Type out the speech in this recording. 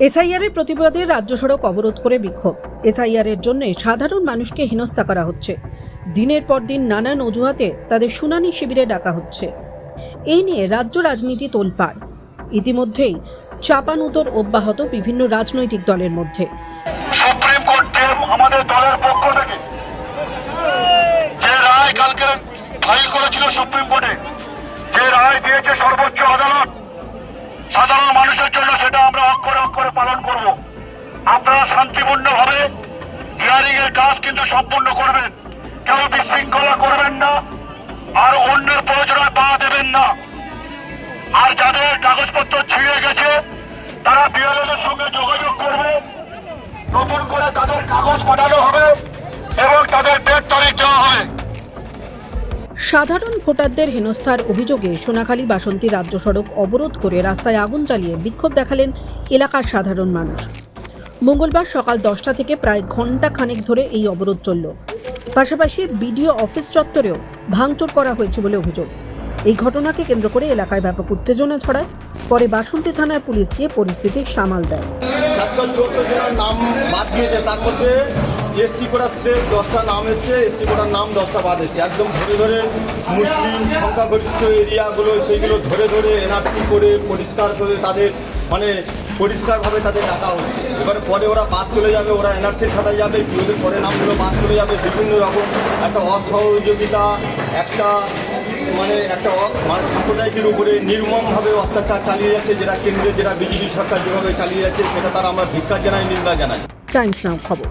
SIR এর প্রতিবাদে রাজ্য সড়ক অবরোধ করে বিক্ষোভ। এসআইআর এর জন্য সাধারণ মানুষকে হেনস্থা করা হচ্ছে। দিনের পর দিন নানান অজুহাতে তাদের শুনানি শিবিরে ডাকা হচ্ছে। এই নিয়ে রাজ্য রাজনীতি তোলপাড়। ইতিমধ্যেই চাপানুতর অব্যাহত বিভিন্ন রাজনৈতিক দলের মধ্যে। সুপ্রিম কোর্ট আমাদের দলের পক্ষ থেকে যে রায় কালকে ফাইল করেছিল সুপ্রিম কোর্টে, যে রায় দিয়েছে সর্বোচ্চ আদালত সাধারণ মানুষের জন্য, সেটা আমরা অক্ষরে অক্ষরে পালন করব। আপনারা শান্তিপূর্ণভাবে হিয়ারিং এর কাজ কিন্তু সম্পূর্ণ করবেন, কেউ বিশৃঙ্খলা করবেন না, আর অন্যের প্রয়োজনে পা দেবেন না। আর যাদের কাগজপত্র ছিঁড়ে গেছে তারা বিএলএল এর সঙ্গে যোগাযোগ করবে, নতুন করে তাদের কাগজ পাঠানো হবে এবং তাদের ডেট তারিখ দেওয়া হবে। সাধারণ ভোটারদের হেনস্থার অভিযোগে সোনাখালী বাসন্তী রাজ্য সড়ক অবরোধ করে রাস্তায় আগুন জ্বালিয়ে বিক্ষোভ দেখালেন এলাকার সাধারণ মানুষ। মঙ্গলবার সকাল 10টা থেকে প্রায় ঘণ্টা খানেক ধরে এই অবরোধ চলল। পাশাপাশি বিডিও অফিস চত্বরেও ভাঙচুর করা হয়েছে বলে অভিযোগ। এই ঘটনাকে কেন্দ্র করে এলাকায় ব্যাপক উত্তেজনা ছড়ায়। পরে বাসন্তী থানার পুলিশ গিয়ে পরিস্থিতি সামাল দেয়। 414 জনের নাম বাদ দিয়েছে, তার মধ্যে এসটি কোটার স্রেফ 10টা নাম এসছে, এসটি কোটার নাম 10টা বাদ এসছে। একদম ধরে ধরে মুসলিম সংখ্যাগরিষ্ঠ এরিয়াগুলো সেইগুলো ধরে ধরে এনআরসি করে পরিষ্কার করে তাদের পরিষ্কারভাবে তাদের ডাকা হচ্ছে। এবারে পরে ওরা বাদ চলে যাবে, ওরা এনআরসির খাতায় যাবে, কি ওদের পরে নামগুলো বাদ চলে যাবে। বিভিন্ন রকম একটা অসহযোগিতা, একটা সাম্প্রদায়িকের উপরে নির্মমভাবে অত্যাচার চালিয়ে যাচ্ছে, যেটা কেন্দ্রে যেটা বিজেপি সরকার যেভাবে চালিয়ে যাচ্ছে, সেটা তারা আমরা ধিক্কার জানাই, নিন্দা জানাই। টাইমস নাও খবর।